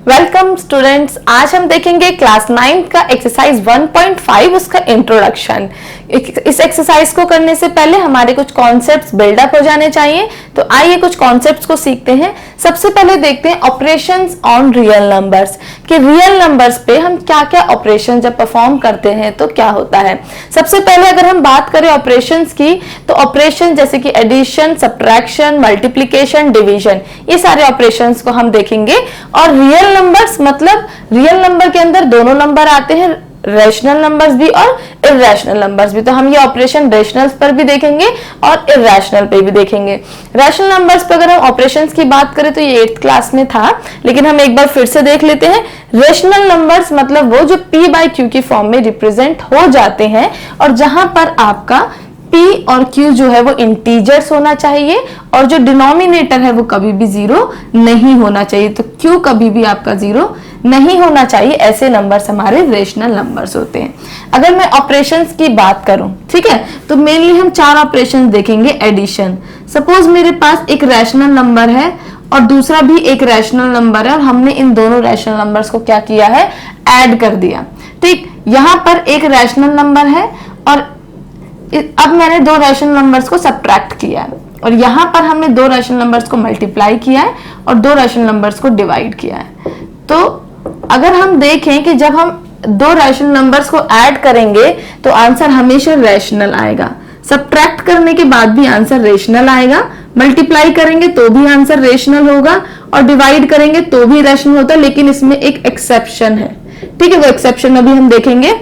Welcome students, आज हम देखेंगे क्लास 9 का एक्सरसाइज 1.5 उसका इंट्रोडक्शन। इस एक्सरसाइज को करने से पहले हमारे कुछ कॉन्सेप्ट्स बिल्डअप हो जाने चाहिए, तो आइए कुछ कॉन्सेप्ट्स को सीखते हैं। सबसे पहले देखते हैं ऑपरेशंस ऑन रियल नंबर्स, कि रियल नंबर्स पे हम क्या क्या ऑपरेशन जब परफॉर्म करते हैं तो क्या होता है। सबसे पहले अगर हम बात करें ऑपरेशंस की, तो ऑपरेशन जैसे कि एडिशन, सब्ट्रैक्शन, मल्टीप्लिकेशन, डिवीजन, ये सारे ऑपरेशंस को हम देखेंगे। और रियल नंबर्स मतलब रियल नंबर के अंदर दोनों नंबर आते हैं, रेशनल नंबर्स भी और इर्रेशनल नंबर्स भी। तो हम ये ऑपरेशन रेशनल्स पर भी देखेंगे और इर्रेशनल पे भी देखेंगे। रेशनल नंबर्स पर अगर हम ऑपरेशंस की बात करें तो ये 8th क्लास में था, लेकिन हम एक बार फिर से देख लेते हैं। रेशनल नंबर्स मतलब वो जो p बाई क्यू की फॉर्म में रिप्रेजेंट हो जाते हैं, और जहां पर आपका p और q जो है वो इंटीजर्स होना चाहिए, और जो डिनोमिनेटर है वो कभी भी जीरो नहीं होना चाहिए। तो q कभी भी आपका जीरो नहीं होना चाहिए। ऐसे नंबर्स हमारे रेशनल नंबर्स होते हैं। अगर मैं ऑपरेशंस की बात करूं, ठीक है, तो मेनली हम 4 ऑपरेशंस देखेंगे। एडिशन, सपोज मेरे पास एक रैशनल नंबर है और दूसरा भी एक रैशनल नंबर है, और हमने इन दोनों रैशनल नंबर्स को क्या किया है, ऐड कर दिया। ठीक, यहां पर एक रैशनल नंबर है और अब मैंने 2 रैशनल नंबर्स को सब्ट्रैक्ट किया है, और यहां पर हमने 2 रैशनल नंबर्स को मल्टीप्लाई किया है और 2 रैशनल नंबर्स को डिवाइड किया है। तो अगर हम देखें कि जब हम 2 रैशनल नंबर्स को ऐड करेंगे तो आंसर हमेशा रैशनल आएगा। सब्ट्रैक्ट करने के बाद भी आंसर रेशनल आएगा, मल्टीप्लाई करेंगे तो भी आंसर रेशनल होगा, और डिवाइड करेंगे तो भी रेशनल होता है। लेकिन इसमें एक एक्सेप्शन है, ठीक है, वो एक्सेप्शन अभी हम देखेंगे।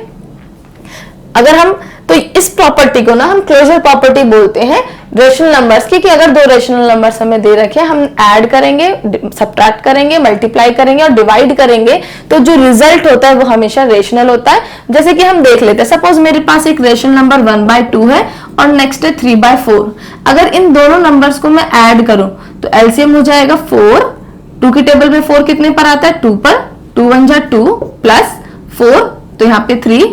अगर हम तो इस प्रॉपर्टी को ना हम क्लोजर प्रॉपर्टी बोलते हैं रेशनल नंबर्स की, कि अगर 2 रेशनल नंबर्स हमें दे रखे हैं, हम ऐड करेंगे, सब्ट्रैक्ट करेंगे, मल्टीप्लाई करेंगे और डिवाइड करेंगे, तो जो रिजल्ट होता है वो हमेशा रेशनल होता है। जैसे कि हम देख लेते हैं, सपोज मेरे पास एक रेशनल नंबर 1/2 है और नेक्स्ट है 3/4। अगर इन दोनों नंबर्स को मैं ऐड करूं तो एलसीएम हो जाएगा 4। 2 की टेबल में 4 कितने पर आता है, 2 पर। 2 1 जा 2 प्लस 4, तो यहाँ पे 3,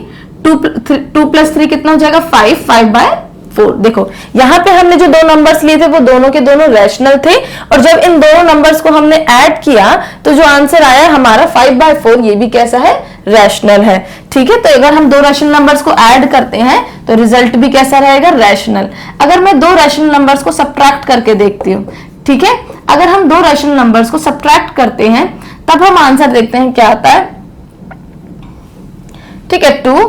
2 प्लस 3 कितना हो जाएगा, 5, 5/4। देखो यहां पे हमने जो 2 नंबर्स लिए थे वो दोनों के दोनों रैशनल थे, और जब इन दोनों नंबर्स को हमने ऐड किया तो जो आंसर आया हमारा 5/4, ये भी कैसा है, रैशनल है। ठीक है, तो अगर हम 2 रैशनल नंबर्स को ऐड करते हैं तो रिजल्ट भी कैसा रहेगा, रैशनल। अगर मैं 2 रैशनल नंबर्स को सब्ट्रैक्ट करके देखती हूँ, ठीक है, अगर हम 2 रैशनल नंबर्स को सब्ट्रैक्ट करते हैं तब हम आंसर देखते हैं क्या आता है। ठीक है, 2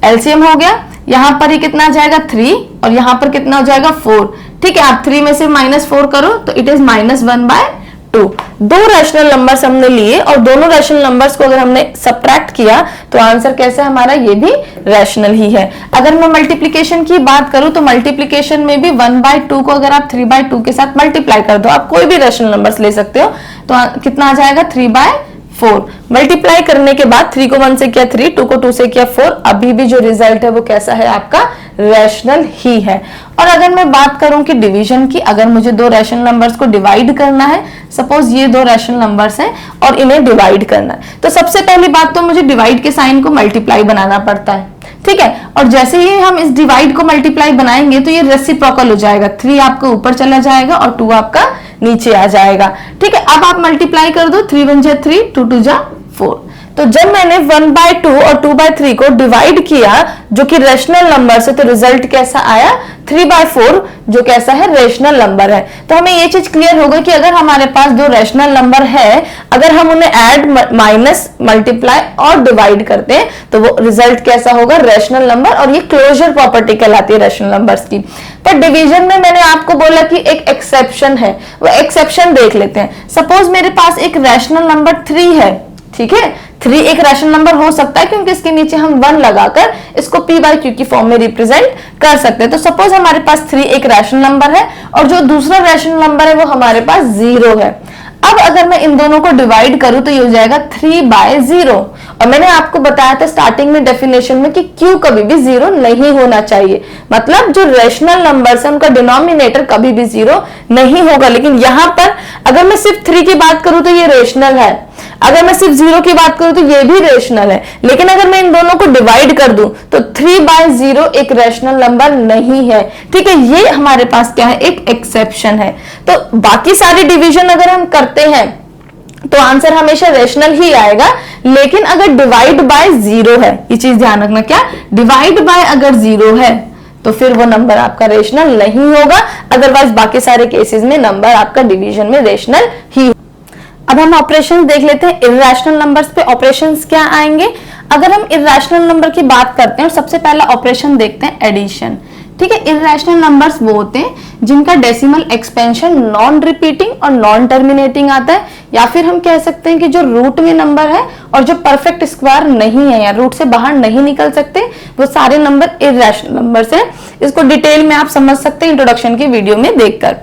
एलसीएम हो गया, यहां पर ही कितना आ जाएगा 3, और यहां पर कितना हो जाएगा 4। ठीक है, आप 3 में से -4 करो तो इट इज -1/2। 2 रैशनल नंबर्स हमने लिए और दोनों रैशनल नंबर्स को अगर हमने सब्ट्रैक्ट किया तो आंसर कैसा है हमारा, ये भी रैशनल ही है। अगर मैं मल्टीप्लिकेशन की बात करूं तो मल्टीप्लिकेशन में भी 1/2 को अगर आप 3/2 के साथ मल्टीप्लाई कर दो, आप कोई भी रैशनल नंबर्स ले सकते हो, तो कितना आ जाएगा 3/4। मल्टीप्लाई करने के बाद 3 को 1 से किया 3, 2 को 2 से किया 4, अभी भी जो रिजल्ट है वो कैसा है आपका, रैशनल ही है। और अगर मैं बात करूं कि डिवीजन की, अगर मुझे 2 रैशनल नंबर्स को डिवाइड करना है, सपोज ये 2 रैशनल नंबर्स हैं और इन्हें डिवाइड करना है, तो सबसे पहली बात तो मुझे डिवाइड के साइन को मल्टीप्लाई बनाना पड़ता है। ठीक है, और जैसे ही हम इस डिवाइड को मल्टीप्लाई बनाएंगे तो ये रेसिप्रोकल हो जाएगा, 3 आपका ऊपर चला जाएगा और 2 आपका नीचे आ जाएगा। ठीक है, अब आप मल्टीप्लाई कर दो, 3 1 जा 3, 2 2 जा 4। तो जब मैंने 1/2 और 2/3 को डिवाइड किया जो कि रेशनल नंबर से, तो रिजल्ट कैसा आया, 3/4, जो कैसा है, रेशनल नंबर है। तो हमें ये चीज क्लियर होगा कि अगर हमारे पास 2 रेशनल नंबर है, अगर हम उन्हें ऐड, माइनस, मल्टीप्लाई और डिवाइड करते हैं तो वो रिजल्ट कैसा होगा, रेशनल नंबर। और ये क्लोजर प्रॉपर्टी कहलाती है रेशनल नंबर्स की। पर डिवीजन में मैंने आपको बोला कि एक एक्सेप्शन है, वो एक्सेप्शन देख लेते हैं। सपोज मेरे पास एक रेशनल नंबर 3 है, ठीक है, 3 एक रैशनल नंबर हो सकता है क्योंकि इसके नीचे हम 1 लगाकर इसको p/q की फॉर्म में रिप्रेजेंट कर सकते हैं। तो सपोज हमारे पास 3 एक रैशनल नंबर है और जो दूसरा रैशनल नंबर है वो हमारे पास 0 है। अब अगर मैं इन दोनों को डिवाइड करूं तो ये हो जाएगा 3/0, और मैंने आपको बताया था स्टार्टिंग में डेफिनेशन में कि q कभी भी 0 नहीं होना चाहिए, मतलब जो रेशनल नंबर्स है उनका डिनोमिनेटर कभी भी 0 नहीं होगा। लेकिन यहां पर अगर मैं सिर्फ 3 की बात करूं तो ये रेशनल है, अगर मैं सिर्फ 0 की बात करूं तो ये भी रेशनल है, लेकिन अगर मैं इन दोनों को डिवाइड कर दूं तो 3/0 एक रेशनल नंबर नहीं है। ठीक है, ये हमारे पास क्या है, एक एक्सेप्शन है। तो बाकी सारी डिवीजन अगर हम करते हैं तो आंसर हमेशा रेशनल ही आएगा। लेकिन अगर डिवाइड बाय 0 है, ये चीज ध्यान रखना, क्या डिवाइड बाय अगर 0 है तो फिर वो नंबर आपका रेशनल नहीं होगा, अदरवाइज बाकी सारे केसेस में नंबर आपका डिवीजन में रेशनल ही। अब हम ऑपरेशंस देख लेते हैं। इर्रेशनल नंबर्स पे ऑपरेशंस क्या आएंगे। अगर हम इर्रेशनल नंबर की बात करते हैं और सबसे पहला ऑपरेशन देखते हैं एडिशन। ठीक है, इर्रेशनल नंबर्स वो होते हैं जिनका डेसिमल एक्सपेंशन नॉन रिपीटिंग और नॉन टर्मिनेटिंग आता है, या फिर हम कह सकते हैं कि जो रूट में नंबर है और जो परफेक्ट स्क्वायर नहीं है या रूट से बाहर नहीं निकल सकते, वो सारे नंबर इर्रेशनल नंबर्स हैं। इसको डिटेल में आप समझ सकते हैं इंट्रोडक्शन की वीडियो में देखकर।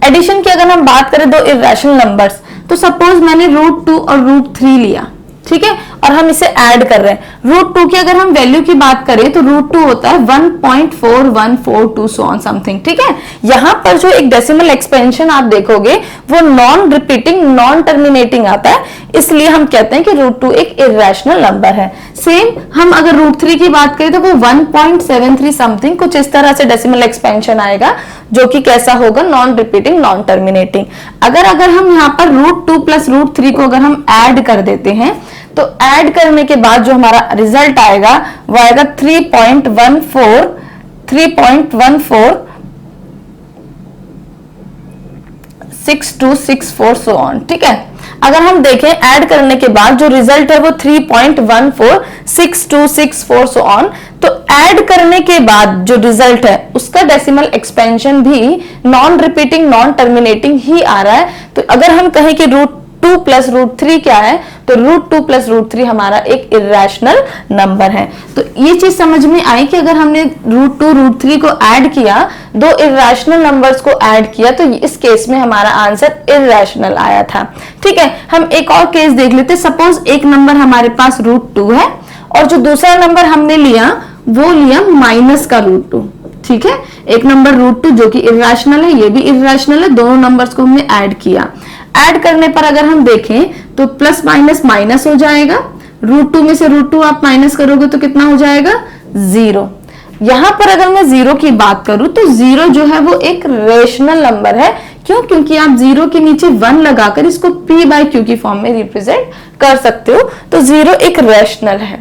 एडिशन की अगर हम बात करें दो इर्रेशनल नंबर्स, तो सपोज मैंने √2 और √3 लिया, ठीक है, और हम इसे ऐड कर रहे हैं। √2 की अगर हम वैल्यू की बात करें तो √2 होता है 1.4142 सो ऑन समथिंग। ठीक है, यहां पर जो एक डेसिमल एक्सपेंशन आप देखोगे वो नॉन रिपीटिंग नॉन टर्मिनेटिंग आता है, इसलिए हम कहते हैं कि √2 एक इर्रेशनल नंबर है। सेम हम अगर √3 की बात करें तो वो 1.73 समथिंग कुछ इस तरह से डेसिमल एक्सपेंशन आएगा, जो कि कैसा होगा, नॉन रिपीटिंग नॉन टर्मिनेटिंग। अगर हम यहाँ पर √2 प्लस √3 को अगर हम ऐड कर देते हैं तो ऐड करने के बाद जो हमारा रिजल्ट आएगा वो आएगा 3.146264 सो ऑन। ठीक है, अगर हम देखें ऐड करने के बाद जो रिजल्ट है वो 3.146264 सो ऑन, तो ऐड करने के बाद जो रिजल्ट है उसका डेसिमल एक्सपेंशन भी नॉन रिपीटिंग नॉन टर्मिनेटिंग ही आ रहा है। तो अगर हम कहें कि √2 प्लस √3 क्या है, तो √2 प्लस √3 हमारा एक इर्रेशनल नंबर है। तो ये चीज समझ में आई कि अगर हमने √2 √3 को ऐड किया, दो इर्रेशनल नंबर्स को ऐड किया, तो इस केस में हमारा आंसर इर्रेशनल आया था। ठीक है, हम एक और केस देख लेते। सपोज एक नंबर हमारे पास √2 है और जो दूसरा नंबर हमने लिया वो लिया माइनस का √2। ठीक है, एक नंबर √2 जो कि इर्रेशनल है, ये भी इर्रेशनल है, दोनों नंबर्स को हमने ऐड किया। ऐड करने पर अगर हम देखें तो प्लस माइनस माइनस हो जाएगा, √2 में से √2 आप माइनस करोगे तो कितना हो जाएगा, 0। यहां पर अगर मैं 0 की बात करूं तो 0 जो है वो एक रेशनल नंबर है। क्यों? क्योंकि आप 0 के नीचे 1 लगाकर इसको p/q की फॉर्म में रिप्रेजेंट कर सकते हो, तो 0 एक रेशनल है।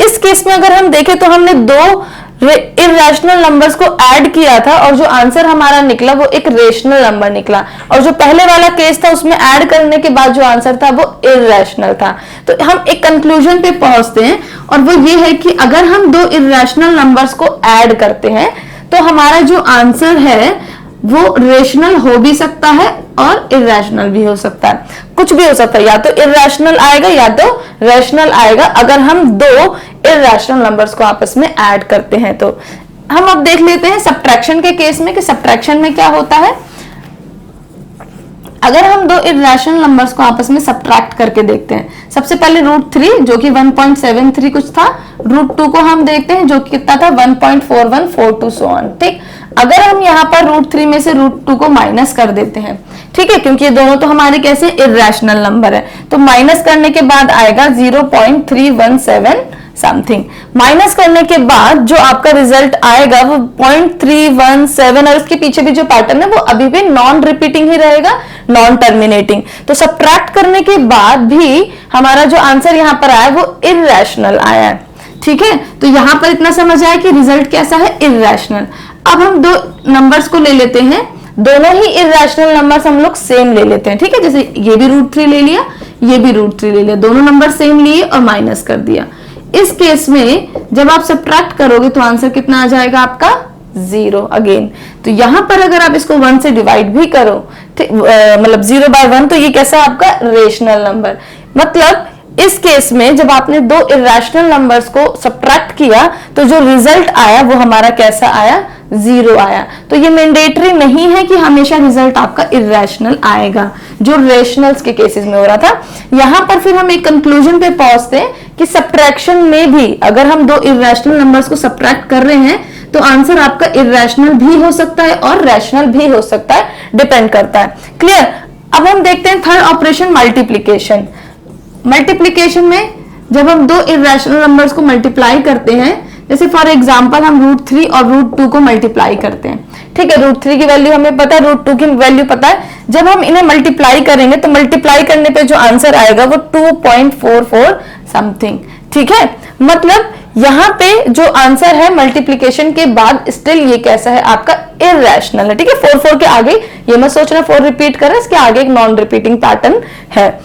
इस केस में अगर हम देखें तो हमने दो इर्रेशनल नंबर्स को ऐड किया था और जो आंसर हमारा निकला वो एक रेशनल नंबर निकला, और जो पहले वाला केस था उसमें ऐड करने के बाद जो आंसर था वो इर्रेशनल था। तो हम एक कंक्लूजन पे पहुंचते हैं और वो ये है कि अगर हम दो इर्रेशनल नंबर्स को ऐड करते हैं तो हमारा जो आंसर है वो रेशनल हो भी सकता है और इर्रेशनल भी हो सकता है, कुछ भी हो सकता है, या तो इर्रेशनल आएगा या तो रेशनल आएगा अगर हम दो इर्रेशनल नंबर्स को आपस में ऐड करते हैं। तो हम अब देख लेते हैं सब्ट्रैक्शन के केस में कि सब्ट्रैक्शन में क्या होता है। अगर हम दो इर्रेशनल नंबर्स को आपस में सब्ट्रैक्ट करके देखते हैं, सबसे पहले √3 जो कि 1.73 कुछ था, √2 को हम देखते हैं जो कि कितना था 1.4142 सो ऑन। ठीक, अगर हम यहाँ पर √3 में से √2 को माइनस कर देते हैं, ठीक है, क्योंकि ये दोनों तो हमारे कैसे इर्रेशनल नंबर है, तो माइनस करने के बाद आएगा 0.317 समथिंग। माइनस करने के बाद जो आपका रिजल्ट आएगा वो 0.317, और उसके पीछे भी जो पैटर्न है वो अभी भी नॉन रिपीटिंग ही रहेगा, नॉन टर्मिनेटिंग। तो सब्ट्रैक्ट करने के बाद भी हमारा जो आंसर यहाँ पर आया वो इर्रेशनल आया है। ठीक है, तो यहां पर इतना समझ आया कि रिजल्ट कैसा है, इर्रेशनल। अब हम दो नंबर्स को ले लेते हैं, दोनों ही इर्रेशनल नंबर्स हम लोग सेम ले लेते हैं। ठीक है, जैसे ये भी √3 ले लिया, ये भी √3 ले लिया, दोनों नंबर सेम लिए और माइनस कर दिया। इस केस में जब आप सब्ट्रैक्ट करोगे तो आंसर कितना आ जाएगा आपका, 0 अगेन। तो यहां पर अगर आप इसको 1 से डिवाइड भी करो, मतलब 0/1, तो ये कैसा आपका रेशनल नंबर। मतलब इस केस में जब आपने दो इर्रेशनल नंबर्स को सब्ट्रैक्ट किया तो जो रिजल्ट आया वो हमारा कैसा आया, 0 आया। तो ये मैंडेटरी नहीं है कि हमेशा रिजल्ट आपका इर्रेशनल आएगा, जो रेशनल्स के केसेस में हो रहा था। यहां पर फिर हम एक कंक्लूजन पे पहुंचते हैं कि सब्ट्रैक्शन में भी अगर हम दो इर्रेशनल नंबर्स को सब्ट्रैक्ट कर रहे हैं तो आंसर आपका इर्रेशनल भी हो सकता है और रैशनल भी हो सकता है, डिपेंड करता है। क्लियर? अब हम देखते हैं थर्ड ऑपरेशन, मल्टीप्लीकेशन। मल्टीप्लीकेशन में जब हम दो इर्रेशनल नंबर्स को मल्टीप्लाई करते हैं जैसे फॉर एग्जांपल हम √3 और √2 को मल्टीप्लाई करते हैं, ठीक है। √3 की वैल्यू हमें पता है, √2 की वैल्यू पता है। जब हम इन्हें मल्टीप्लाई करेंगे तो मल्टीप्लाई करने पे जो आंसर आएगा वो 2.44 समथिंग, ठीक है। मतलब यहाँ पे जो आंसर है मल्टीप्लीकेशन के बाद स्टिल ये कैसा है आपका इररेशनल है, ठीक है। 4 के आगे ये मत सोचना 4 रिपीट कर रहा है, इसके आगे एक नॉन रिपीटिंग पैटर्न है।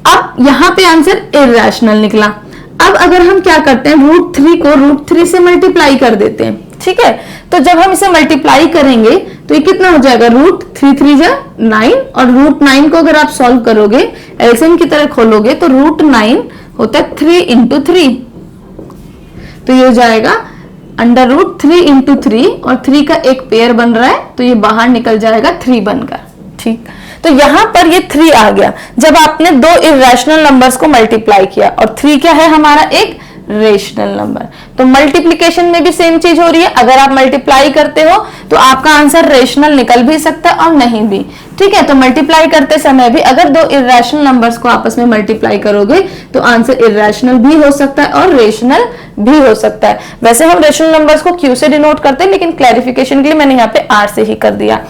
अब यहाँ पे आंसर इररेशनल निकला। अब अगर हम क्या करते हैं, √3 को √3 से मल्टीप्लाई कर देते हैं, ठीक है। तो जब हम इसे मल्टीप्लाई करेंगे तो ये कितना हो जाएगा, √3 जा 9, और √9 को अगर आप सॉल्व करोगे एलसीएम की तरह खोलोगे तो √9 होता है 3 इंटू 3, तो ये हो जाएगा √3 इंटू 3, और 3 का एक पेयर बन रहा है तो ये बाहर निकल जाएगा 3 बनकर, ठीक। तो यहां पर ये 3 आ गया जब आपने दो इरेशनल नंबर्स को मल्टीप्लाई किया, और 3 क्या है हमारा एक रेशनल नंबर। तो मल्टीप्लिकेशन में भी सेम चीज हो रही है, अगर आप मल्टीप्लाई करते हो तो आपका आंसर रेशनल निकल भी सकता है और नहीं भी, ठीक है। तो मल्टीप्लाई करते समय भी अगर दो इरेशनल नंबर्स को आपस में मल्टीप्लाई करोगे तो आंसर इरेशनल भी हो सकता है और रेशनल भी हो सकता है। वैसे हम रेशनल नंबर्स को क्यू से डिनोट करते हैं, लेकिन क्लैरिफिकेशन के लिए मैंने यहाँ पे आर से ही कर दिया।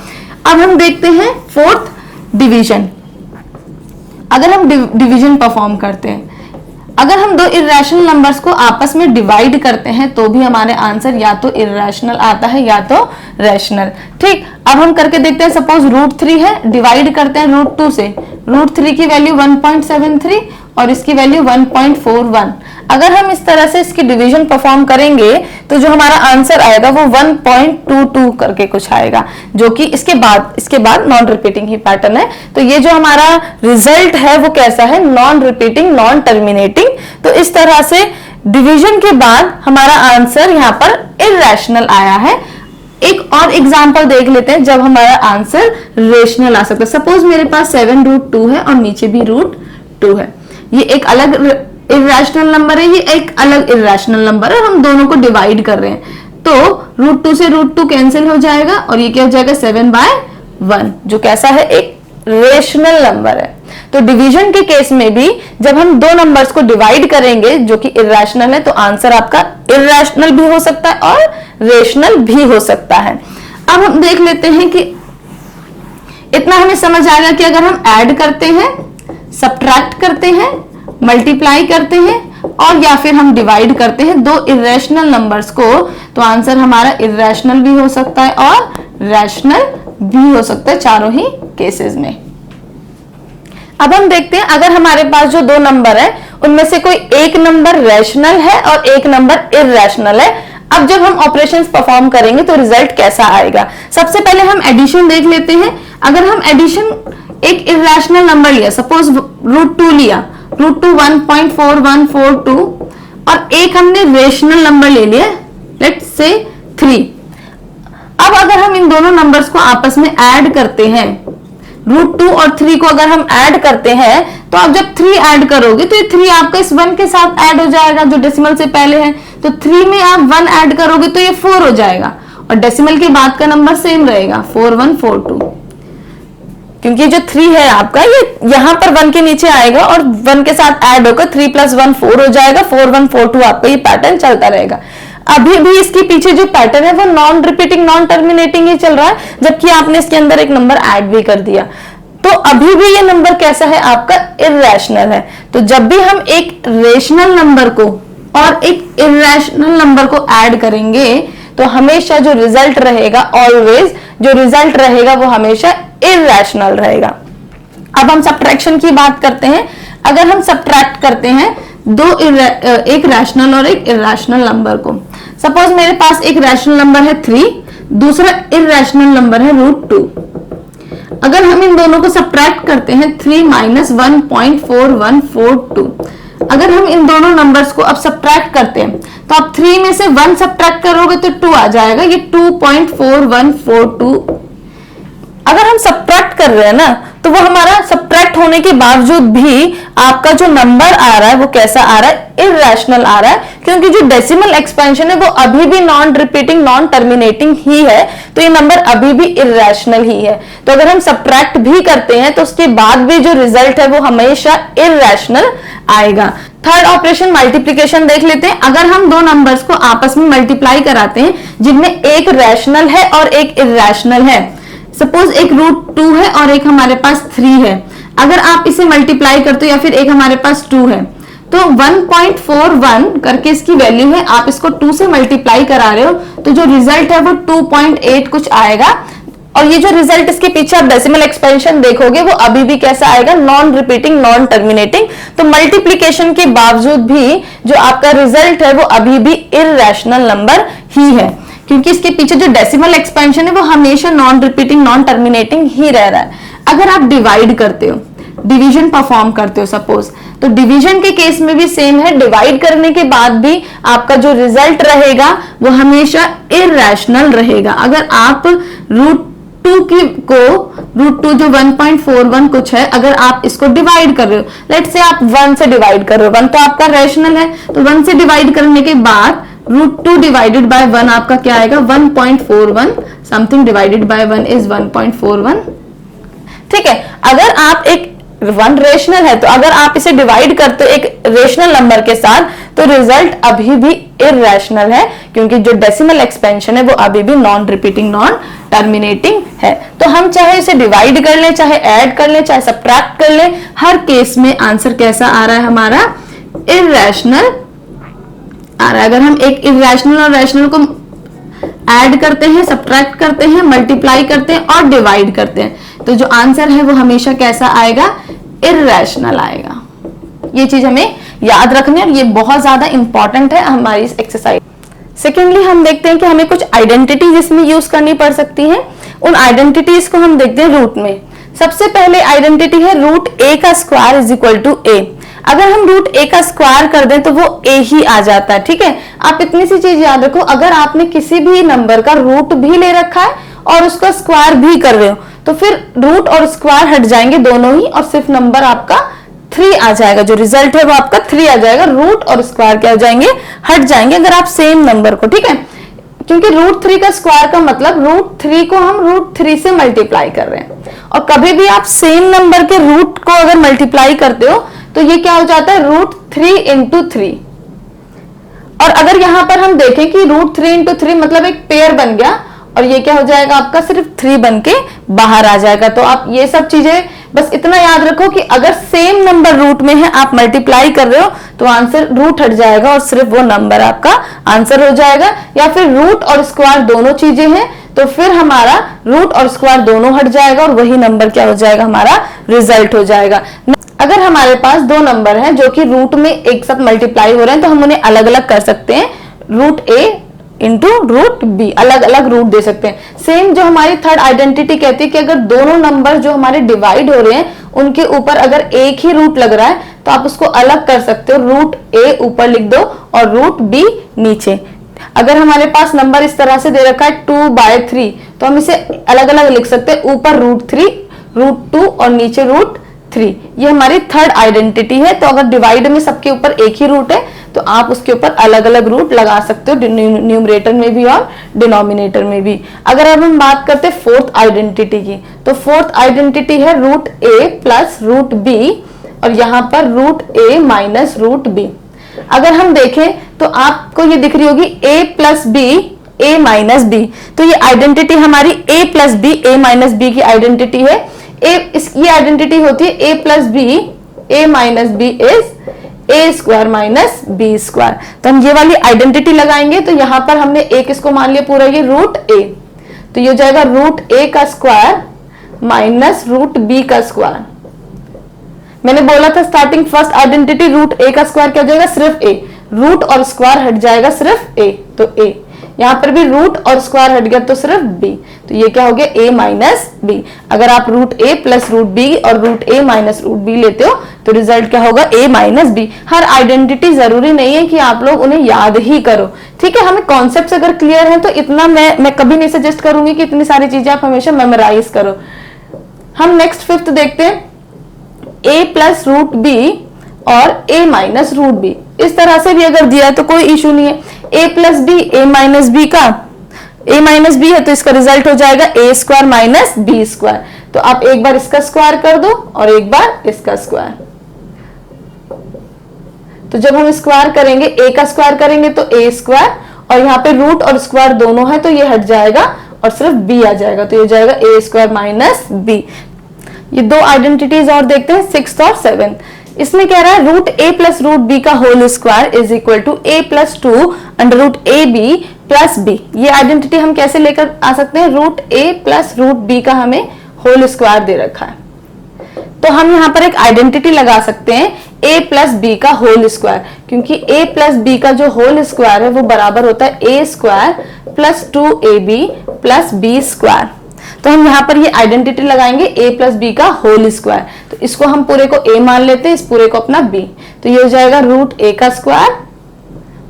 अब हम देखते हैं फोर्थ डिवीजन। अगर हम डिवीजन परफॉर्म करते हैं, अगर हम दो इरेशनल नंबर्स को आपस में डिवाइड करते हैं तो भी हमारे आंसर या तो इरेशनल आता है या तो रैशनल, ठीक। अब हम करके देखते हैं, सपोज √3 है, डिवाइड करते हैं √2 से। √3 की वैल्यू 1.73 और इसकी वैल्यू 1.41। अगर हम इस तरह से इसकी डिवीजन परफॉर्म करेंगे तो जो हमारा आंसर आएगा वो 1.22 करके कुछ आएगा, जो कि इसके बाद नॉन रिपीटिंग ही पैटर्न है। तो ये जो हमारा रिजल्ट है वो कैसा है, नॉन रिपीटिंग नॉन टर्मिनेटिंग। तो इस तरह से डिवीजन के बाद हमारा आंसर यहाँ पर इरेशनल आया है। एक और एग्जांपल देख लेते हैं जब हमारा आंसर रेशनल आ सकता है। सपोज मेरे पास 7√2 है और नीचे भी √2 है, ये एक अलग इरेशनल नंबर है, ये एक अलग इरेशनल नंबर है, हम दोनों को डिवाइड कर रहे हैं। तो √2 से √2 कैंसिल हो जाएगा और ये क्या हो जाएगा 7/1, जो कैसा है एक रेशनल नंबर है। तो डिवीजन के केस में भी जब हम दो नंबर्स को डिवाइड करेंगे जो कि इरेशनल है तो आंसर आपका इरेशनल भी हो सकता है और रेशनल भी हो सकता है। अब हम देख लेते हैं कि इतना हमें समझ आएगा कि अगर हम ऐड करते हैं, सब्ट्रैक्ट करते हैं, मल्टीप्लाई करते हैं और या फिर हम डिवाइड करते हैं दो इरेशनल नंबर्स को, तो आंसर हमारा इरेशनल भी हो सकता है और रैशनल भी हो सकता है, चारों ही केसेस में। अब हम देखते हैं अगर हमारे पास जो दो नंबर है उनमें से कोई एक नंबर रैशनल है और एक नंबर इरेशनल है, अब जब हम ऑपरेशंस परफॉर्म करेंगे तो रिजल्ट कैसा आएगा। सबसे पहले हम एडिशन देख लेते हैं। अगर हम एडिशन एक इरेशनल नंबर लिया, सपोज √2 लिया, √2 1.4142 और एक हमने रेशनल नंबर ले लिया, लेट्स से 3। अब अगर हम इन दोनों नंबर्स को आपस में ऐड करते हैं, √2 और 3 को अगर हम ऐड करते हैं तो आप जब 3 ऐड करोगे तो ये 3 आपका इस 1 के साथ ऐड हो जाएगा जो डेसिमल से पहले है, तो 3 में आप 1 ऐड करोगे तो ये 4 हो जाएगा और डेसिमल के बाद का नंबर सेम रहेगा 4142, क्योंकि जो 3 है आपका ये यहां पर 1 के नीचे आएगा और 1 के साथ ऐड होकर 3 + 1 4 हो जाएगा, 4142 आपका ये पैटर्न चलता रहेगा। अभी भी इसके पीछे जो पैटर्न है वो नॉन रिपीटिंग नॉन टर्मिनेटिंग ही चल रहा है, जबकि आपने इसके अंदर एक नंबर ऐड भी कर दिया, तो अभी भी ये नंबर कैसा है आपका इरेशनल है। तो जब भी हम एक रेशनल नंबर को और एक इरेशनल नंबर को ऐड करेंगे तो हमेशा जो रिजल्ट रहेगा, ऑलवेज जो रिजल्ट रहेगा वो हमेशा इरेशनल रहेगा। अब हम सब्ट्रैक्शन की बात करते हैं। अगर हम सब्ट्रैक्ट करते हैं एक रैशनल और एक इरेशनल नंबर को, सपोज मेरे पास एक रैशनल नंबर है 3, दूसरा इरेशनल नंबर है √2। अगर हम इन दोनों को सब्ट्रैक्ट करते हैं 3 - 1.4142, अगर हम इन दोनों नंबर्स को अब सब्ट्रैक्ट करते हैं तो आप 3 में से 1 सब्ट्रैक्ट करोगे तो 2 आ जाएगा, ये 2.4142। अगर हम सब्ट्रैक्ट कर रहे हैं ना तो वो हमारा सब्ट्रैक्ट होने के बावजूद भी आपका जो नंबर आ रहा है वो कैसा आ रहा है, इरेशनल आ रहा है, क्योंकि जो डेसिमल एक्सपेंशन है वो अभी भी नॉन रिपीटिंग नॉन टर्मिनेटिंग ही है, तो ये नंबर अभी भी इरेशनल ही है। तो अगर हम सब्ट्रैक्ट भी करते हैं तो उसके बाद भी जो रिजल्ट है वो हमेशा इरेशनल आएगा। थर्ड ऑपरेशन मल्टीप्लीकेशन देख लेते हैं। अगर हम दो नंबर्स को आपस में मल्टीप्लाई कराते हैं जिनमें एक रैशनल है और एक इर्रेशनल है, सपोज एक √2 है और एक हमारे पास 3 है, अगर आप इसे मल्टीप्लाई करते हो या फिर एक हमारे पास 2 है तो 1.41 करके इसकी वैल्यू है, आप इसको 2 से मल्टीप्लाई करा रहे हो तो जो रिजल्ट है वो 2.8 कुछ आएगा। और ये जो रिजल्ट इसके पीछे आप डेसिमल एक्सपेंशन देखोगे वो अभी भी कैसा आएगा, नॉन रिपीटिंग नॉन टर्मिनेटिंग। तो मल्टीप्लीकेशन के बावजूद भी जो आपका रिजल्ट है वो अभी भी इर्रेशनल नंबर ही है, क्योंकि इसके पीछे जो डेसिमल एक्सपेंशन है वो हमेशा नॉन रिपीटिंग नॉन टर्मिनेटिंग ही रह रहा है। अगर आप डिवाइड करते हो, डिवीजन परफॉर्म करते हो सपोज, तो डिवीजन के केस में भी सेम है, डिवाइड करने के बाद भी आपका जो रिजल्ट रहेगा वो हमेशा इर्रेशनल रहेगा। अगर आप √2 जो 1.41 कुछ है, अगर आप इसको डिवाइड कर रहे हो, लेट से आप 1 से डिवाइड कर रहे हो, 1 तो आपका रैशनल है, तो 1 से डिवाइड करने के बाद √2 डिवाइडेड बाय 1 आपका क्या आएगा, 1.41, समथिंग डिवाइडेड बाय 1 इज 1.41। ठीक है, अगर आप एक 1 रेशनल है तो अगर आप इसे डिवाइड करते हो एक रेशनल नंबर के साथ तो रिजल्ट अभी भी इर्रेशनल है, क्योंकि जो डेसिमल एक्सपेंशन है वो अभी भी नॉन रिपीटिंग नॉन टर्मिनेटिंग है। तो हम चाहे इसे डिवाइड कर लें, चाहे ऐड कर लें, चाहे सब्ट्रैक्ट कर लें, हर केस में आंसर कैसा आ रहा है हमारा, इर्रेशनल आ रहा है। अगर हम एक इर्रेशनल और रैशनल को ऐड करते हैं, सब्ट्रैक्ट करते हैं, मल्टीप्लाई करते हैं और डिवाइड करते हैं तो जो आंसर है वो हमेशा कैसा आएगा, इर्रेशनल आएगा। ये चीज हमें याद रखनी है और ये बहुत ज्यादा इंपॉर्टेंट है हमारी इस एक्सरसाइज। सेकेंडली हम देखते हैं कि हमें कुछ आइडेंटिटीज इसमें यूज करनी पड़ सकती हैं। उन आइडेंटिटीज को हम देखते हैं रूट में। सबसे पहले आइडेंटिटी है √a का square is equal to a। अगर हम √a का स्क्वायर कर दें तो वो a ही आ जाता है। ठीक है, आप इतनी सी चीज याद रखो, अगर आपने किसी भी नंबर का रूट भी ले रखा है और उसका स्क्वायर भी कर रहे हो तो फिर रूट और स्क्वायर हट जाएंगे दोनों ही और सिर्फ नंबर आपका 3 आ जाएगा। जो रिजल्ट है वो आपका 3 आ जाएगा, रूट और स्क्वायर क्या हो जाएंगे, हट जाएंगे अगर आप सेम नंबर को। ठीक है, क्योंकि √3 का स्क्वायर का मतलब √3 को हम √3 से मल्टीप्लाई कर रहे हैं और कभी भी आप सेम नंबर के रूट को अगर मल्टीप्लाई करते हो तो ये क्या हो जाता है, √3 × 3। और अगर यहां पर हम देखें कि √3 × 3 मतलब एक पेयर बन गया और ये क्या हो जाएगा आपका सिर्फ 3 बन के बाहर आ जाएगा। तो आप ये सब चीजें बस इतना याद रखो कि अगर सेम नंबर रूट में है, आप मल्टीप्लाई कर रहे हो तो आंसर रूट हट जाएगा और सिर्फ वो नंबर आपका आंसर हो जाएगा। या फिर रूट और स्क्वायर दोनों चीजें हैं तो फिर हमारा रूट और स्क्वायर दोनों हट जाएगा और वही नंबर क्या हो जाएगा, हमारा रिजल्ट हो जाएगा। अगर हमारे पास दो नंबर हैं जो कि रूट में एक साथ मल्टीप्लाई हो रहे हैं तो हम उन्हें अलग अलग कर सकते हैं, √a × √b, अलग अलग रूट दे सकते हैं। सेम जो हमारी थर्ड आइडेंटिटी कहती है कि अगर दोनों नंबर जो हमारे डिवाइड हो रहे हैं उनके ऊपर अगर एक ही रूट लग रहा है तो आप उसको अलग कर सकते हो, √a ऊपर लिख दो और √b नीचे। अगर हमारे पास नंबर इस तरह से दे रखा है 2/3 तो हम इसे अलग अलग लिख सकते हैं, ऊपर √3, √2 और नीचे √3। ये हमारी थर्ड आइडेंटिटी है। तो अगर डिवाइड में सबके ऊपर एक ही रूट है तो आप उसके ऊपर अलग अलग रूट लगा सकते हो, न्यूमरेटर में भी और डिनोमिनेटर में भी। अगर अब हम बात करते हैं फोर्थ आइडेंटिटी की, तो फोर्थ आइडेंटिटी है √a + √b और यहाँ पर √a - √b। अगर हम देखें तो आपको ये दिख रही होगी a + b, a - b। तो ये आइडेंटिटी हमारी a + b, a - b की आइडेंटिटी है। ये आइडेंटिटी होती है a + b, a - b is a² - b²। तो हम ये वाली आइडेंटिटी लगाएंगे तो यहां पर हमने एक इसको मान लिया पूरा ये √a, तो ये हो जाएगा √a का स्क्वायर - √b का स्क्वायर। मैंने बोला था स्टार्टिंग फर्स्ट आइडेंटिटी √a का स्क्वायर क्या हो जाएगा, सिर्फ a, रूट और स्क्वायर हट जाएगा सिर्फ a, तो a। यहां पर भी रूट और स्क्वायर हट गया तो सिर्फ b, तो ये क्या हो गया a - b। अगर आप √a + √b और √a - √b लेते हो तो रिजल्ट क्या होगा, a - b। हर आइडेंटिटी जरूरी नहीं है कि आप लोग उन्हें याद ही करो। ठीक है, हमें कॉन्सेप्ट्स अगर क्लियर हैं तो इतना मैं कभी नहीं सजेस्ट करूंगी कि इतनी सारी चीजें आप हमेशा मेमोराइज करो। हम नेक्स्ट फिफ्थ देखते हैं, a + √b और a - √b। इस तरह से भी अगर दिया तो कोई इशू नहीं है। a + b, a - b का a - b है तो इसका रिजल्ट हो जाएगा a² - b²। तो आप एक बार इसका स्क्वायर कर दो और एक बार इसका स्क्वायर, तो जब हम स्क्वायर करेंगे, a का स्क्वायर करेंगे तो a स्क्वायर, और यहाँ पे रूट और स्क्वायर दोनों है तो ये हट जाएगा और सिर्फ b आ जाएगा, तो ये हो जाएगा a स्क्वायर माइनस b। ये दो आइडेंटिटीज और देखते हैं, 6 और 7। इसमें कह रहा है root a plus root B का whole square is equal to a plus 2 under root A B plus B. ये आइडेंटिटी हम कैसे लेकर आ सकते हैं, root a plus root B का हमें होल स्क्वायर दे रखा है, तो हम यहाँ पर एक आइडेंटिटी लगा सकते हैं a प्लस बी का होल स्क्वायर, क्योंकि a प्लस बी का जो होल स्क्वायर है वो बराबर होता है a square plus 2ab plus B square. तो हम यहाँ पर ये आइडेंटिटी लगाएंगे a प्लस बी का होल स्क्वायर, तो इसको हम पूरे को a मान लेते हैं, इस पूरे को अपना b, तो ये हो जाएगा रूट a का स्क्वायर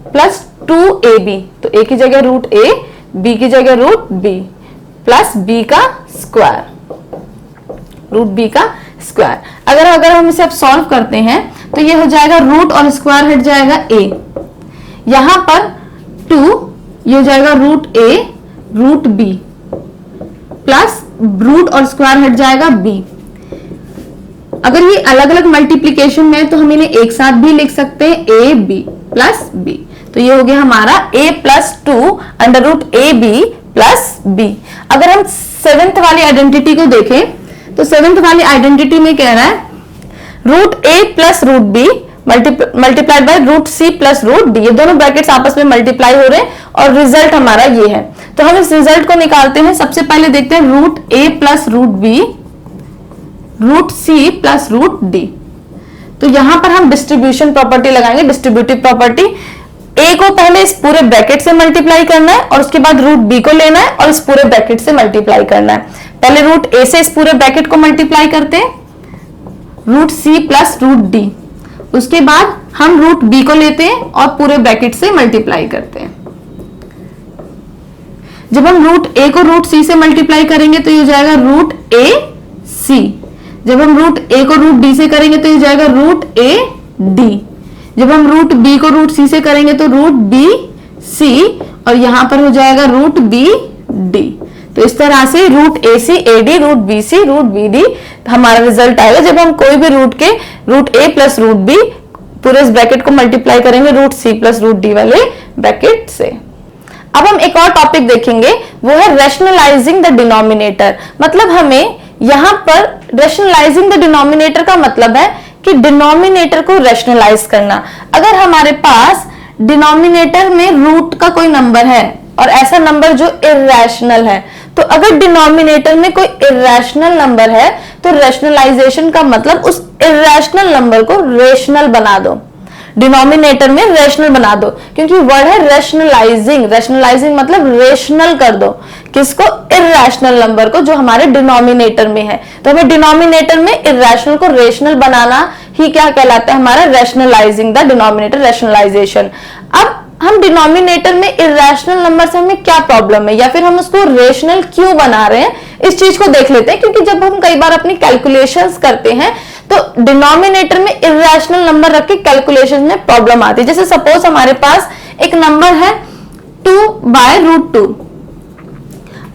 प्लस 2ab, तो a की जगह रूट a, b की जगह रूट b प्लस b का स्क्वायर, रूट b का स्क्वायर। अगर हम इसे अब सॉल्व करते हैं तो ये हो जाएगा रूट और स्क्वायर हट जाएगा a, यहां पर 2, ये हो जाएगा root a root b plus root और स्क्वायर हट जाएगा b। अगर ये अलग अलग मल्टीप्लीकेशन में है तो हम इन्हें एक साथ भी लिख सकते हैं a b प्लस b, तो ये हो गया हमारा a plus 2 under root A B plus b। अगर हम 7th वाली आइडेंटिटी को देखें तो 7th वाली आइडेंटिटी में कह रहा है root a plus root B multiplied by root C plus root D, ये दोनों ब्रैकेट्स आपस में मल्टीप्लाई हो रहे हैं और रिजल्ट हमारा ये है। तो हम इस रिजल्ट को निकालते हैं। सबसे पहले देखते हैं root a plus root B root C plus root D. तो यहां पर हम डिस्ट्रीब्यूशन प्रॉपर्टी लगाएंगे, डिस्ट्रीब्यूटिव प्रॉपर्टी। a को पहले इस पूरे ब्रैकेट से मल्टीप्लाई करना है और उसके बाद रूट b को लेना है और इस पूरे ब्रैकेट से मल्टीप्लाई करना है। पहले रूट a से इस पूरे ब्रैकेट को मल्टीप्लाई करते हैं, root c plus root d, उसके बाद हम रूट b को लेते हैं और पूरे ब्रैकेट से मल्टीप्लाई करते हैं। जब हम रूट a को रूट c से मल्टीप्लाई करेंगे तो ये हो जाएगा रूट a c, जब हम रूट a को रूट d से करेंगे तो ये हो जाएगा रूट a d, जब हम रूट b को रूट c से करेंगे तो रूट b c, और यहां पर हो जाएगा रूट b d। तो इस तरह से root A C A D root B C root B D हमारा रिजल्ट आएगा जब हम कोई भी रूट के रूट ए प्लस रूट बी पूरे इस ब्रैकेट को मल्टीप्लाई करेंगे root C plus root D वाले ब्रैकेट से। अब हम एक और टॉपिक देखेंगे, वो है रैशनलाइजिंग द डिनोमिनेटर। मतलब हमें यहां पर रैशनलाइजिंग द डिनोमिनेटर का मतलब है कि डिनोमिनेटर को रैशनलाइज करना। अगर हमारे पास डिनोमिनेटर में रूट का कोई नंबर है और ऐसा नंबर जो इर्रेशनल है, तो अगर डिनोमिनेटर में कोई इर्रेशनल नंबर है तो रैशनलाइजेशन का मतलब उस इर्रेशनल नंबर को रेशनल बना दो, डिनोमिनेटर में रेशनल बना दो, क्योंकि वर्ड है रैशनलाइजिंग। रैशनलाइजिंग मतलब रेशनल कर दो किसको, इर्रेशनल नंबर को जो हमारे डिनोमिनेटर में है। तो हमें डिनोमिनेटर में इर्रेशनल को रेशनल बनाना ही क्या कहलाता है, हमारा रैशनलाइजिंग द डिनोमिनेटर, रैशनलाइजेशन। अब हम डिनोमिनेटर में इर्रेशनल नंबर से हमें क्या प्रॉब्लम है या फिर हम उसको रेशनल क्यों बना रहे हैं, इस चीज को देख लेते हैं। क्योंकि जब हम कई बार अपनी कैलकुलेशंस करते हैं तो डिनोमिनेटर में इर्रेशनल नंबर रख के कैलकुलेशन में प्रॉब्लम आती है। जैसे सपोज हमारे पास एक नंबर है 2/√2,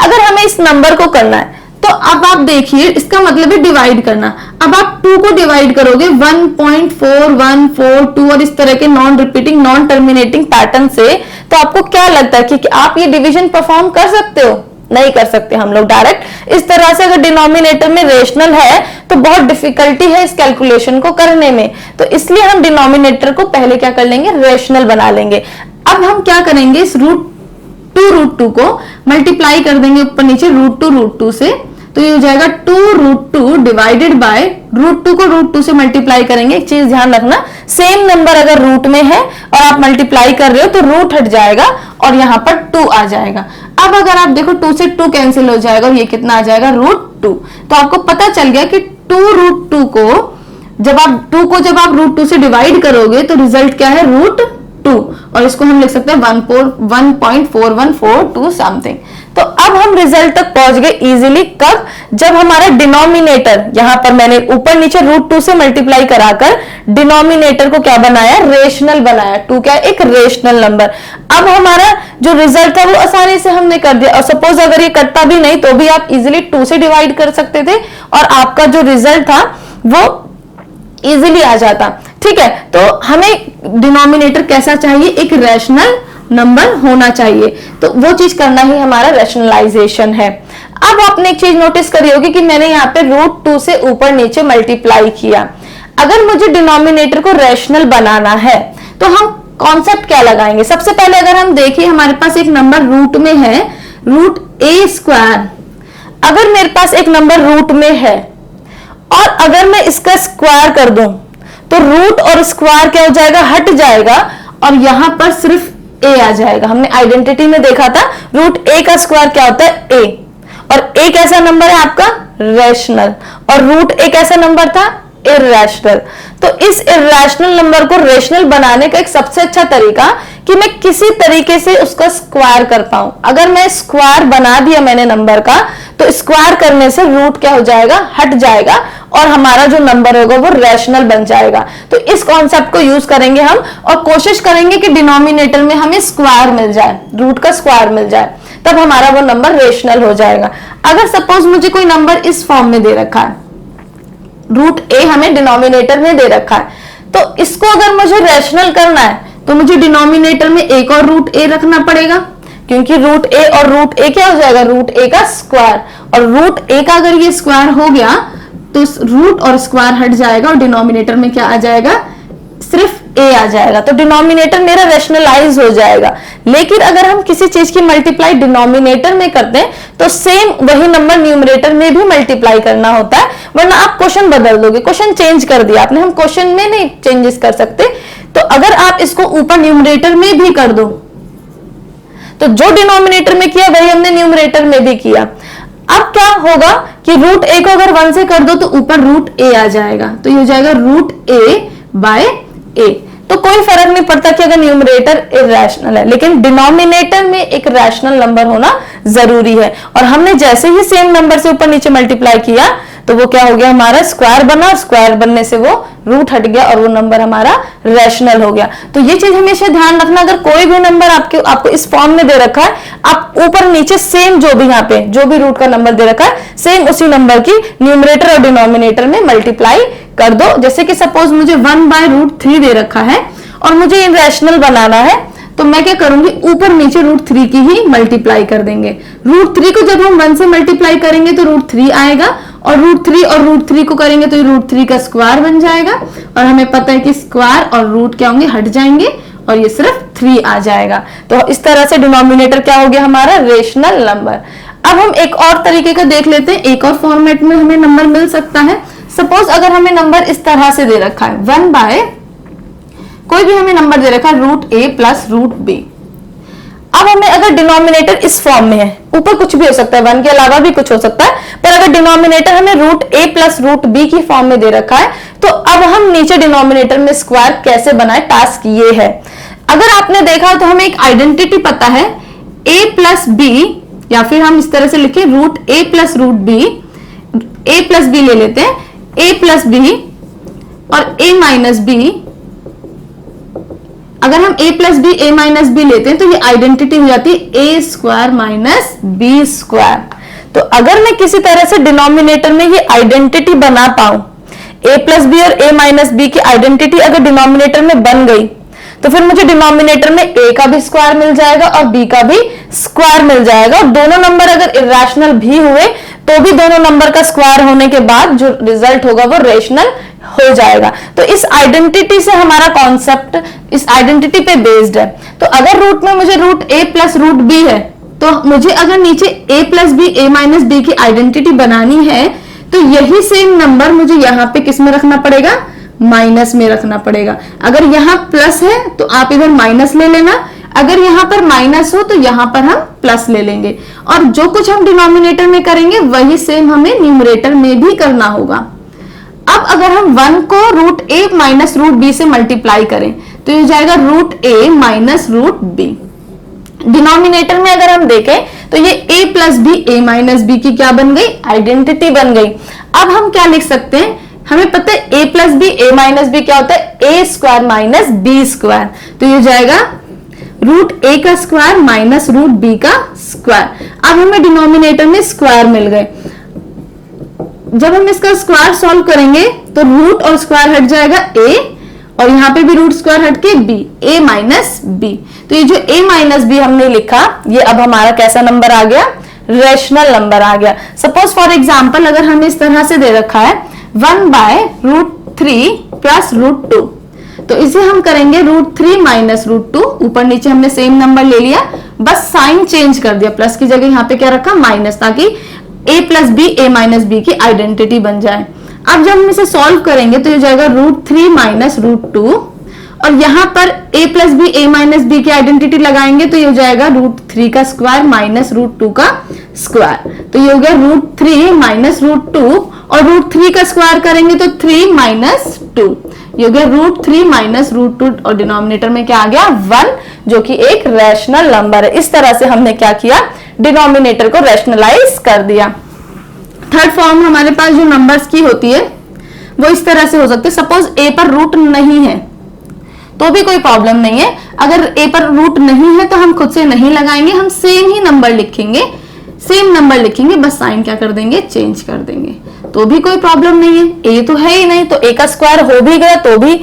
अगर हमें इस नंबर को करना है तो अब आप देखिए इसका मतलब है डिवाइड करना। अब आप 2 को डिवाइड करोगे 1.4142 और इस तरह के non repeating non terminating pattern से, तो आपको क्या लगता है कि आप ये डिवीजन परफॉर्म कर सकते हो? नहीं कर सकते हम लोग डायरेक्ट। इस तरह से अगर डिनोमिनेटर में रेशनल है तो बहुत डिफिकल्टी है इस कैलकुलेशन को करने में, तो इसलिए हम डिनोमिनेटर को पहले क्या कर लेंगे, रेशनल बना लेंगे। अब हम क्या करेंगे, इस √2 को मल्टीप्लाई कर देंगे ऊपर नीचे √2 से, तो ये हो जाएगा 2√2 डिवाइडेड बाय √2 को √2 से मल्टीप्लाई करेंगे। एक चीज ध्यान रखना, सेम नंबर अगर रूट में है और आप मल्टीप्लाई कर रहे हो तो रूट हट जाएगा और यहाँ पर 2 आ जाएगा। अब अगर आप देखो 2 से 2 कैंसिल हो जाएगा और ये कितना आ जाएगा, √2। तो आपको पता चल गया कि 2√2 को जब आप √2 से डिवाइड करोगे तो रिजल्ट क्या है, √2, और इसको हम लिख सकते हैं 1.4142 समथिंग। तो अब हम रिजल्ट तक पहुंच गए इजीली, कब, जब हमारा डिनोमिनेटर, यहां पर मैंने ऊपर नीचे √2 से मल्टीप्लाई कराकर डिनोमिनेटर को क्या बनाया, रेशनल बनाया। 2 क्या, एक रेशनल नंबर। अब हमारा जो रिजल्ट था वो आसानी से हमने कर दिया, और सपोज अगर ये कटता भी नहीं तो भी आप इजीली 2 से डिवाइड कर सकते थे और आपका जो रिजल्ट था वो इजीली आ जाता। ठीक है, तो हमें डिनोमिनेटर कैसा चाहिए, एक रैशनल नंबर होना चाहिए, तो वो चीज करना ही हमारा रैशनलाइजेशन है। अब आपने एक चीज नोटिस करी होगी कि मैंने यहाँ पे √2 से ऊपर नीचे मल्टीप्लाई किया। अगर मुझे डिनोमिनेटर को रैशनल बनाना है तो हम कॉन्सेप्ट क्या लगाएंगे? सबसे पहले अगर हम देखिए हमारे पास एक नंबर रूट में है, √a²। अगर मेरे पास एक नंबर रूट में है और अगर मैं इसका स्क्वायर कर दूं तो रूट और स्क्वायर क्या हो जाएगा, हट जाएगा और यहां पर सिर्फ a आ जाएगा। हमने आइडेंटिटी में देखा था √a का स्क्वायर क्या होता है, a, और a कैसा नंबर है आपका, रैशनल, और √a कैसा नंबर था, इर्रेशनल। तो इस इर्रेशनल नंबर को रेशनल बनाने का एक सबसे अच्छा तरीका कि मैं किसी तरीके से उसका स्क्वायर कर पाऊं। अगर मैं स्क्वायर बना दिया मैंने नंबर का, तो स्क्वायर करने से रूट क्या हो जाएगा, हट जाएगा और हमारा जो नंबर होगा वो रैशनल बन जाएगा। तो इस कॉन्सेप्ट को यूज करेंगे हम और कोशिश करेंगे कि डिनोमिनेटर में हमें स्क्वायर मिल जाए, रूट का स्क्वायर मिल जाए, तब हमारा वो नंबर रेशनल हो जाएगा। अगर सपोज मुझे कोई नंबर इस फॉर्म में दे रखा है, √a हमें डिनोमिनेटर में दे रखा है, तो इसको अगर मुझे रैशनल करना है तो मुझे डिनोमिनेटर में एक और √a रखना पड़ेगा, क्योंकि √a और √a क्या हो जाएगा, √a का स्क्वायर, और √a का अगर ये स्क्वायर हो गया तो रूट और स्क्वायर हट जाएगा और डिनोमिनेटर में क्या आ जाएगा, सिर्फ a आ जाएगा। तो डिनोमिनेटर मेरा रैशनलाइज हो जाएगा। लेकिन अगर हम किसी चीज की मल्टीप्लाई डिनोमिनेटर में करते हैं तो सेम वही नंबर न्यूमरेटर में भी मल्टीप्लाई करना होता है, वरना आप क्वेश्चन बदल दोगे, क्वेश्चन चेंज कर दिया आपने, हम क्वेश्चन में नहीं चेंजेस कर सकते। तो अगर आप इसको ऊपर न्यूमरेटर में भी कर दो तो जो डिनोमिनेटर में किया वही हमने न्यूमरेटर में भी किया। अब क्या होगा कि √a को अगर 1 से कर दो तो ऊपर √a आ जाएगा, तो ये हो जाएगा √a/a। तो कोई फर्क नहीं पड़ता कि अगर न्यूमरेटर इर्रेशनल है, लेकिन डिनोमिनेटर में एक रैशनल नंबर होना जरूरी है। और हमने जैसे ही सेम नंबर से ऊपर नीचे मल्टीप्लाई किया तो वो क्या हो गया, हमारा स्क्वायर बना, स्क्वायर बनने से वो रूट हट गया और वो नंबर हमारा रैशनल हो गया। तो ये चीज हमेशा ध्यान रखना, अगर कोई भी नंबर आपको इस फॉर्म में दे रखा है, आप ऊपर नीचे सेम जो भी यहाँ पे जो भी रूट का नंबर दे रखा है सेम उसी नंबर की न्यूमरेटर और डिनोमिनेटर में मल्टीप्लाई कर दो। जैसे कि सपोज मुझे 1/√3 दे रखा है और मुझे इनरैशनल बनाना है, तो मैं क्या करूंगी, ऊपर नीचे √3 की ही मल्टीप्लाई कर देंगे। √3 को जब हम 1 से मल्टीप्लाई करेंगे तो √3 आएगा, और √3 और √3 को करेंगे तो √3 का स्क्वायर बन जाएगा, और हमें पता है कि स्क्वायर और रूट क्या होंगे, हट जाएंगे और ये सिर्फ 3 आ जाएगा। तो इस तरह से डिनोमिनेटर क्या हो गया, हमारा रेशनल नंबर। अब हम एक और तरीके का देख लेते हैं, एक और फॉर्मेट में हमें नंबर मिल सकता है। सपोज अगर हमें नंबर इस तरह से दे रखा है, 1/ कोई भी हमें नंबर दे रखा है √a + √b। अब हमें अगर डिनोमिनेटर इस फॉर्म में है, ऊपर कुछ भी हो सकता है, 1 के अलावा भी कुछ हो सकता है, पर अगर डिनोमिनेटर हमें √a + √b की फॉर्म में दे रखा है, तो अब हम नीचे डिनोमिनेटर में स्क्वायर कैसे बनाए, टास्क ये है। अगर आपने देखा तो हमें एक आइडेंटिटी पता है, a + b, या फिर हम इस तरह से लिखे √a + √b, a + b ले लेते हैं, a + b और a - b। अगर हम a + b a - b लेते हैं तो ये आइडेंटिटी हो जाती है a² - b²। तो अगर मैं किसी तरह से डिनोमिनेटर में ये आइडेंटिटी बना पाऊं, a + b और a - b की आइडेंटिटी अगर डिनोमिनेटर में बन गई, तो फिर मुझे डिनोमिनेटर में a का भी स्क्वायर मिल जाएगा और b का भी स्क्वायर मिल जाएगा। और दोनों नंबर अगर इर्रेशनल भी हुए तो भी दोनों नंबर का स्क्वायर होने के बाद जो रिजल्ट होगा वो रेशनल हो जाएगा। तो इस आइडेंटिटी से हमारा कॉन्सेप्ट इस आइडेंटिटी पे बेस्ड है। तो अगर रूट में मुझे √a + √b है, तो मुझे अगर नीचे a + b a - b की आइडेंटिटी बनानी है, तो यही सेम नंबर मुझे यहाँ पे किस में रखना पड़ेगा, माइनस में रखना पड़ेगा। अगर यहाँ प्लस है तो आप इधर माइनस ले लेना, अगर यहाँ पर माइनस हो तो यहाँ पर हम प्लस ले लेंगे, और जो कुछ हम डिनोमिनेटर में करेंगे वही सेम हमें न्यूमरेटर में भी करना होगा। अब अगर हम 1 को √a - √b से मल्टीप्लाई करें तो ये हो जाएगा √a - √b। डिनोमिनेटर में अगर हम देखें तो ये a + b a - b की क्या बन गई, आइडेंटिटी बन गई। अब हम क्या लिख सकते हैं, हमें पता है a + b a - b क्या होता है, a² - b²। तो ये हो जाएगा √a का स्क्वायर - √b का स्क्वायर। अब हमें डिनोमिनेटर में स्क्वायर मिल गए। जब हम इसका स्क्वायर सॉल्व करेंगे तो रूट और स्क्वायर हट जाएगा a, और यहाँ पे भी रूट स्क्वायर हट के b, a माइनस बी। तो ये जो a माइनस बी हमने लिखा, ये अब हमारा कैसा नंबर आ गया, रेशनल नंबर आ गया। सपोज फॉर एग्जाम्पल अगर हमें इस तरह से दे रखा है 1/√3 प्लस √2, तो इसे हम करेंगे √3 माइनस √2। ऊपर नीचे हमने सेम नंबर ले लिया, बस साइन चेंज कर दिया, प्लस की जगह यहाँ पे क्या रखा, माइनस, ताकि a plus B, a minus B की आइडेंटिटी बन जाए। अब जब हम इसे सॉल्व करेंगे तो ये जाएगा √3 माइनस √2, और यहाँ पर a plus B, a minus B की आइडेंटिटी लगाएंगे तो ये हो जाएगा √3 का स्क्वायर माइनस √2 का स्क्वायर। तो ये हो गया √3 माइनस √2, और √3 का स्क्वायर करेंगे तो 3 माइनस 2, ये हो गया √3 माइनस √2, और डिनोमिनेटर में क्या आ गया, 1, जो कि एक रैशनल नंबर है। इस तरह से हमने क्या किया, डिनोमिनेटर को रैशनलाइज कर दिया। थर्ड फॉर्म हमारे पास जो नंबर्स की होती है वो इस तरह से हो सकते है। सपोज a पर रूट नहीं है तो भी कोई प्रॉब्लम नहीं है। अगर a पर रूट नहीं है तो हम खुद से नहीं लगाएंगे, हम सेम ही नंबर लिखेंगे, सेम नंबर लिखेंगे, बस साइन क्या कर देंगे, चेंज कर देंगे, तो भी कोई प्रॉब्लम नहीं है। a तो है ही नहीं, तो a का स्क्वायर हो भी गया तो भी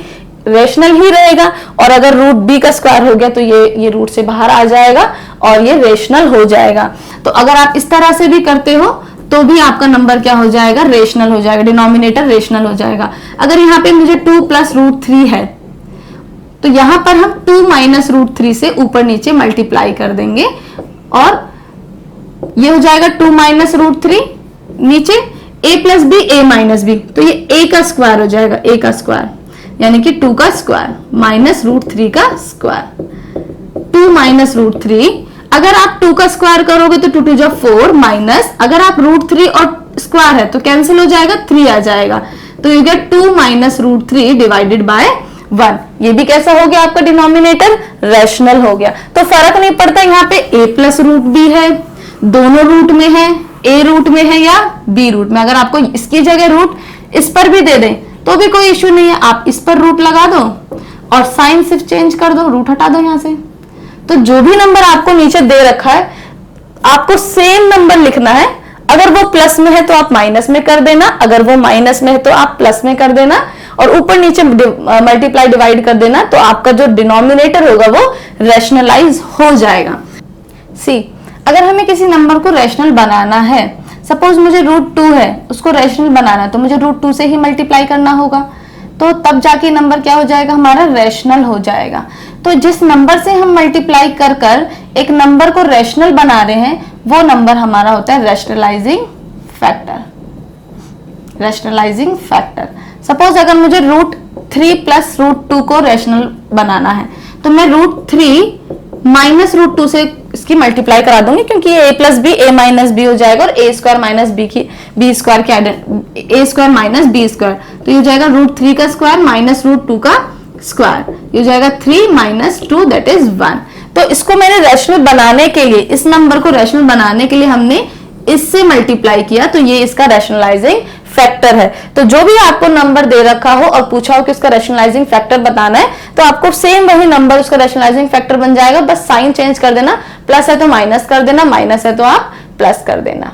रेशनल ही रहेगा, और अगर रूट b का स्क्वायर हो गया तो ये रूट से बाहर आ जाएगा और ये रेशनल हो जाएगा। तो अगर आप इस तरह से भी करते हो तो भी आपका नंबर क्या हो जाएगा, रेशनल हो जाएगा, डिनोमिनेटर रेशनल हो जाएगा। अगर यहाँ पे मुझे 2 प्लस √3 है तो यहाँ पर हम 2 माइनस √3 से ऊपर नीचे मल्टीप्लाई कर देंगे, और ये हो जाएगा 2 माइनस √3, नीचे a plus B, a minus B, तो ये a का स्क्वायर हो जाएगा, a का स्क्वायर यानी कि 2 का स्क्वायर माइनस √3 का स्क्वायर, 2 माइनस √3। अगर आप 2 का स्क्वायर करोगे तो 2 2 जा 4 माइनस, अगर आप √3 और स्क्वायर है तो कैंसिल हो जाएगा, 3 आ जाएगा, तो ये गया 2 माइनस √3 डिवाइडेड बाय 1। ये भी कैसा हो गया, आपका डिनोमिनेटर रेशनल हो गया। तो फर्क नहीं पड़ता, यहाँ पे a प्लस √b है, दोनों रूट में है, a रूट में है या b रूट में। अगर आपको इसकी जगह रूट इस पर भी दे दें तो भी कोई इश्यू नहीं है, आप इस पर रूट लगा दो और साइन सिर्फ चेंज कर दो, रूट हटा दो यहाँ से। तो जो भी नंबर आपको नीचे दे रखा है आपको सेम नंबर लिखना है। अगर वो प्लस में है तो आप माइनस में कर देना, अगर वो माइनस में है तो आप प्लस में कर देना, और ऊपर नीचे मल्टीप्लाई डिवाइड कर देना, तो आपका जो डिनोमिनेटर होगा वो रैशनलाइज हो जाएगा। सी, अगर हमें किसी नंबर को रैशनल बनाना है, सपोज मुझे √2 है, उसको रैशनल बनाना है तो मुझे √2 से ही मल्टीप्लाई करना होगा, तो तब जाके नंबर क्या हो जाएगा, हमारा रैशनल हो जाएगा। तो जिस नंबर से हम मल्टीप्लाई कर कर एक नंबर को रैशनल बना रहे हैं वो नंबर हमारा होता है rationalising factor. Rationalising factor, suppose अगर मुझे √3 प्लस √2 को रैशनल बनाना है तो मैं √3 माइनस √2 से इसकी मल्टीप्लाई करा दूंगी, क्योंकि ये a plus B, a minus B हो जाएगा, और a स्क्वायर माइनस बी की b स्क्वायर की a square minus b square, तो ये हो जाएगा √3 का स्क्वायर माइनस √2 का स्क्वायर, ये हो जाएगा 3 माइनस 2 दैट इज 1। तो इसको मैंने रैशनल बनाने के लिए, इस नंबर को रैशनल बनाने के लिए हमने इससे मल्टीप्लाई किया, तो ये इसका रैशनलाइजिंग फैक्टर है। तो जो भी आपको नंबर दे रखा हो और पूछा हो कि उसका रैशनलाइजिंग फैक्टर बताना है, तो आपको सेम वही नंबर उसका रैशनलाइजिंग फैक्टर बन जाएगा, बस साइन चेंज कर देना, प्लस है तो माइनस कर देना, माइनस है तो आप प्लस कर देना।